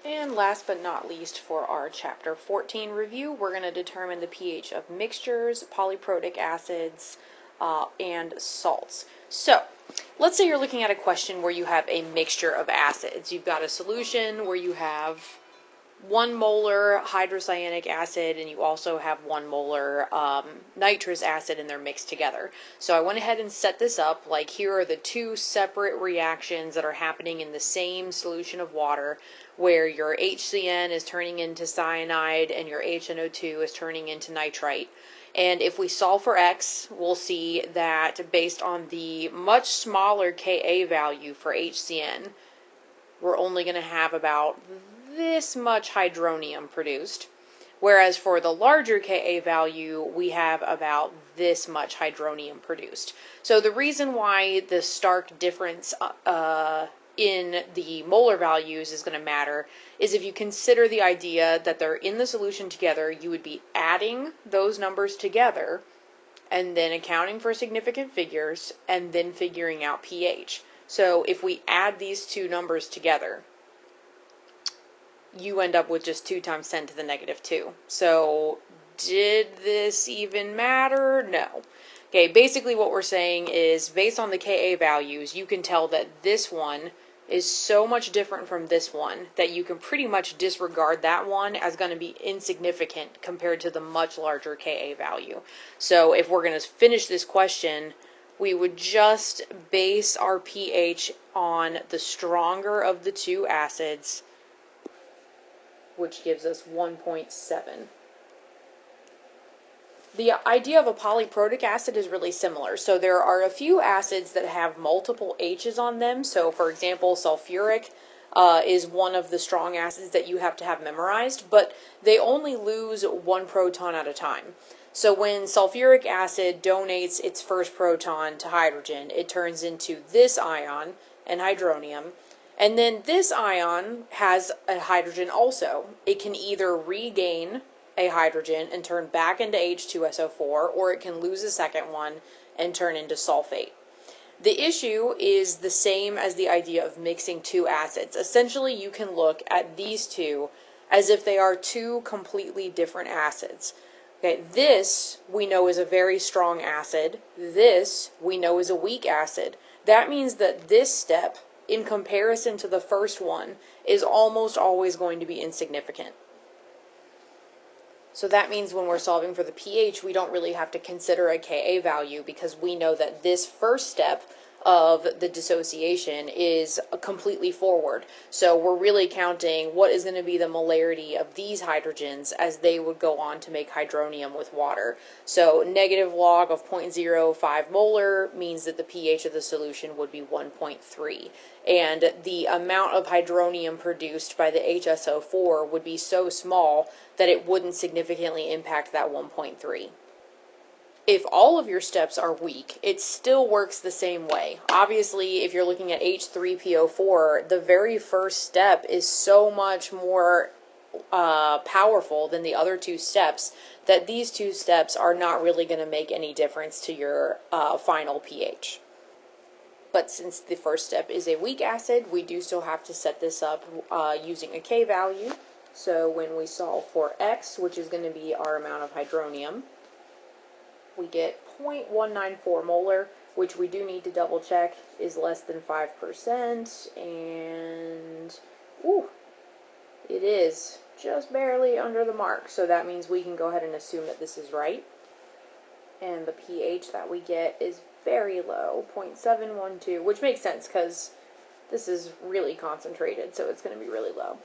And last but not least, for our Chapter 14 review, we're going to determine the pH of mixtures, polyprotic acids, and salts. So, let's say you're looking at a question where you have a mixture of acids. You've got a solution where you have 1 molar hydrocyanic acid and you also have 1 molar nitrous acid, and they're mixed together. So I went ahead and set this up like here are the 2 separate reactions that are happening in the same solution of water, where your HCN is turning into cyanide and your HNO2 is turning into nitrite. And if we solve for X, we'll see that based on the much smaller Ka value for HCN, we're only going to have about this much hydronium produced. Whereas for the larger Ka value, we have about this much hydronium produced. So the reason why the stark difference in the molar values is going to matter is if you consider the idea that they're in the solution together, you would be adding those numbers together and then accounting for significant figures and then figuring out pH. So if we add these 2 numbers together, you end up with just 2 times 10 to the negative 2. So did this even matter? No. Okay, basically what we're saying is based on the Ka values, you can tell that this one is so much different from this one that you can pretty much disregard that one as going to be insignificant compared to the much larger Ka value. So if we're going to finish this question, we would just base our pH on the stronger of the 2 acids, which gives us 1.7. The idea of a polyprotic acid is really similar. So there are a few acids that have multiple H's on them. So for example, sulfuric is one of the strong acids that you have to have memorized, but they only lose 1 proton at a time. So when sulfuric acid donates its first proton to hydrogen, it turns into this ion and hydronium. And then this ion has a hydrogen also. It can either regain a hydrogen and turn back into H2SO4, or it can lose a second one and turn into sulfate. The issue is the same as the idea of mixing 2 acids. Essentially, you can look at these 2 as if they are 2 completely different acids. Okay, this we know is a very strong acid. This we know is a weak acid. That means that this step, in comparison to the first one, is almost always going to be insignificant. So that means when we're solving for the pH, we don't really have to consider a Ka value because we know that this first step of the dissociation is completely forward. So we're really counting what is going to be the molarity of these hydrogens as they would go on to make hydronium with water. So negative log of 0.05 molar means that the pH of the solution would be 1.3. And the amount of hydronium produced by the HSO4 would be so small that it wouldn't significantly impact that 1.3. If all of your steps are weak, it still works the same way. Obviously, if you're looking at H3PO4, the very first step is so much more powerful than the other 2 steps that these 2 steps are not really going to make any difference to your final pH. But since the first step is a weak acid, we do still have to set this up using a K value. So when we solve for X, which is going to be our amount of hydronium, we get 0.194 molar, which we do need to double check is less than 5%, and it is just barely under the mark, so that means we can go ahead and assume that this is right. And the pH that we get is very low, 0.712, which makes sense because this is really concentrated, so it's going to be really low.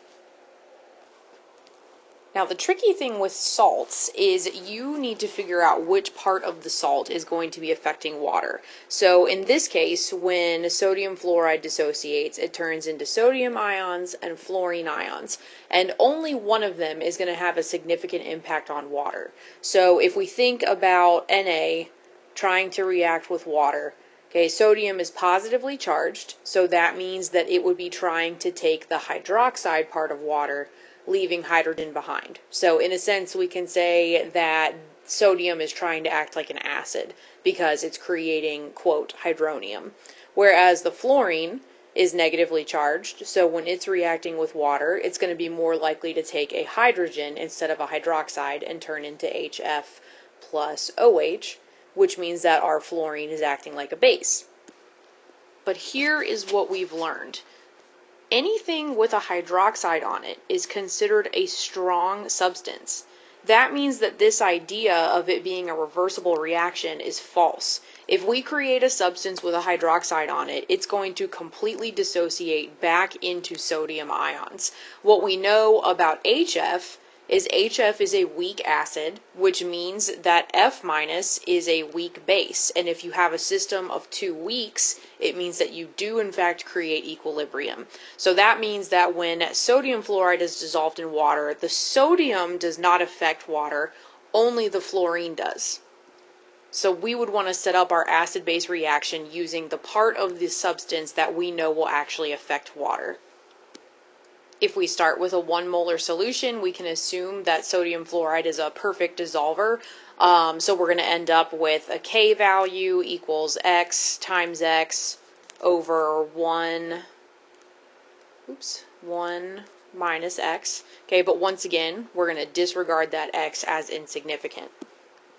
Now, the tricky thing with salts is you need to figure out which part of the salt is going to be affecting water. So in this case, when sodium fluoride dissociates, it turns into sodium ions and fluorine ions. And only one of them is going to have a significant impact on water. So if we think about Na trying to react with water, okay, sodium is positively charged, so that means that it would be trying to take the hydroxide part of water, leaving hydrogen behind. So in a sense, we can say that sodium is trying to act like an acid because it's creating, quote, hydronium. Whereas the fluorine is negatively charged, so when it's reacting with water, it's going to be more likely to take a hydrogen instead of a hydroxide and turn into HF plus OH, which means that our fluorine is acting like a base. But here is what we've learned. Anything with a hydroxide on it is considered a strong substance. That means that this idea of it being a reversible reaction is false. If we create a substance with a hydroxide on it, it's going to completely dissociate back into sodium ions. What we know about HF is a weak acid, which means that F- is a weak base. And if you have a system of two weaks, it means that you do in fact create equilibrium. So that means that when sodium fluoride is dissolved in water, the sodium does not affect water, only the fluorine does. So we would want to set up our acid-base reaction using the part of the substance that we know will actually affect water. If we start with a 1 molar solution, we can assume that sodium fluoride is a perfect dissolver. So we're going to end up with a K value equals X times X over 1 minus X. Okay, but once again, we're going to disregard that X as insignificant.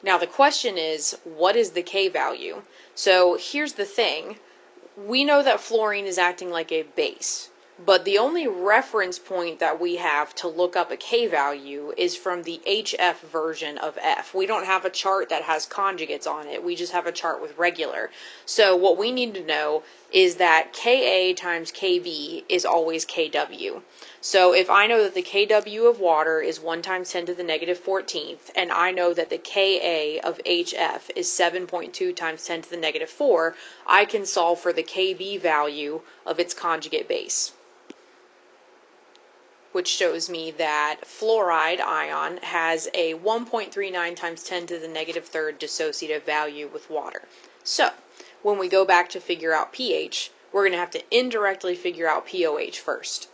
Now the question is, what is the K value? So here's the thing. We know that fluorine is acting like a base. But the only reference point that we have to look up a K value is from the HF version of F. We don't have a chart that has conjugates on it. We just have a chart with regular. So what we need to know is that Ka times Kb is always Kw. So if I know that the Kw of water is 1 times 10 to the negative 14th, and I know that the Ka of HF is 7.2 times 10 to the negative 4, I can solve for the Kb value of its conjugate base, which shows me that fluoride ion has a 1.39 times 10 to the negative 3rd dissociative value with water. So, when we go back to figure out pH, we're going to have to indirectly figure out pOH first.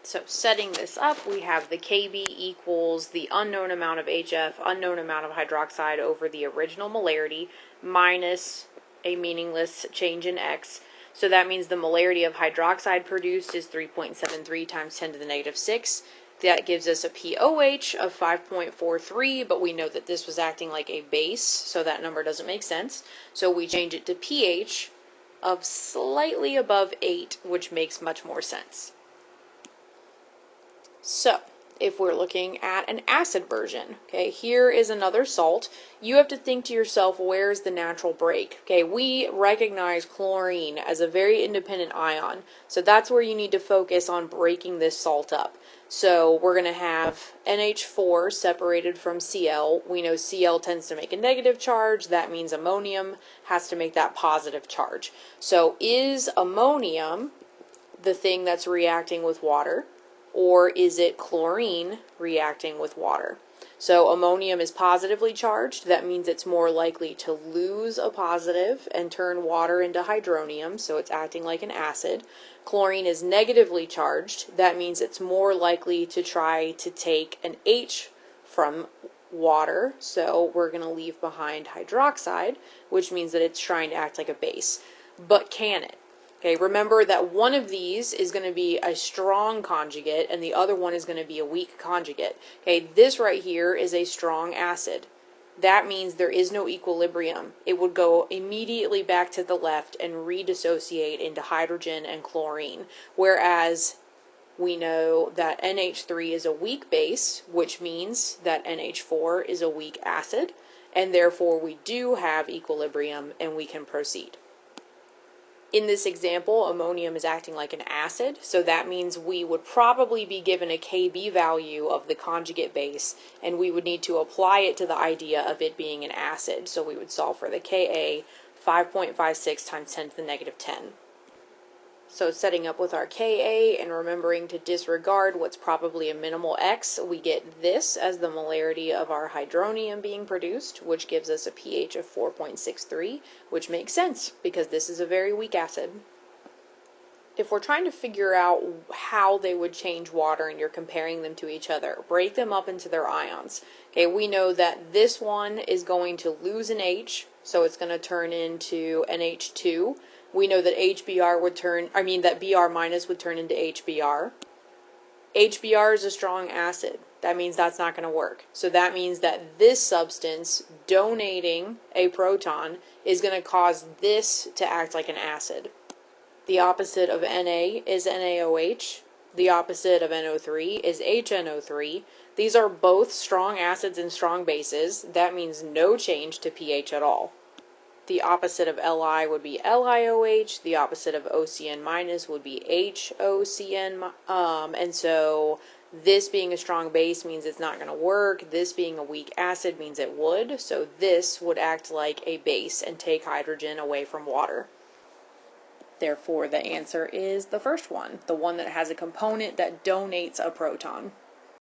So, setting this up, we have the Kb equals the unknown amount of HF, unknown amount of hydroxide over the original molarity, minus a meaningless change in X. So that means the molarity of hydroxide produced is 3.73 times 10 to the negative 6. That gives us a pOH of 5.43, but we know that this was acting like a base, so that number doesn't make sense. So we change it to pH of slightly above 8, which makes much more sense. So, if we're looking at an acid version, okay, here is another salt. You have to think to yourself, where's the natural break? Okay, we recognize chlorine as a very independent ion, so that's where you need to focus on breaking this salt up. So we're going to have NH4 separated from Cl. We know Cl tends to make a negative charge. That means ammonium has to make that positive charge. So is ammonium the thing that's reacting with water, or is it chlorine reacting with water? So ammonium is positively charged. That means it's more likely to lose a positive and turn water into hydronium, so it's acting like an acid. Chlorine is negatively charged. That means it's more likely to try to take an H from water, so we're going to leave behind hydroxide, which means that it's trying to act like a base. But can it? Okay, remember that one of these is going to be a strong conjugate and the other one is going to be a weak conjugate. Okay, this right here is a strong acid. That means there is no equilibrium. It would go immediately back to the left and redissociate into hydrogen and chlorine, whereas we know that NH3 is a weak base, which means that NH4 is a weak acid, and therefore we do have equilibrium and we can proceed. In this example, ammonium is acting like an acid, so that means we would probably be given a Kb value of the conjugate base, and we would need to apply it to the idea of it being an acid. So we would solve for the Ka 5.56 times 10 to the negative 10. So setting up with our Ka and remembering to disregard what's probably a minimal X, we get this as the molarity of our hydronium being produced, which gives us a pH of 4.63, which makes sense because this is a very weak acid. If we're trying to figure out how they would change water and you're comparing them to each other, break them up into their ions. Okay, we know that this one is going to lose an H, so it's going to turn into NH2, we know that HBr would turn, that Br minus would turn into HBr. HBr is a strong acid. That means that's not going to work. So that means that this substance donating a proton is going to cause this to act like an acid. The opposite of Na is NaOH. The opposite of NO3 is HNO3. These are both strong acids and strong bases. That means no change to pH at all. The opposite of Li would be LiOH. The opposite of OCN minus would be HOCN. And so this being a strong base means it's not going to work. This being a weak acid means it would. So this would act like a base and take hydrogen away from water. Therefore, the answer is the first one, the one that has a component that donates a proton.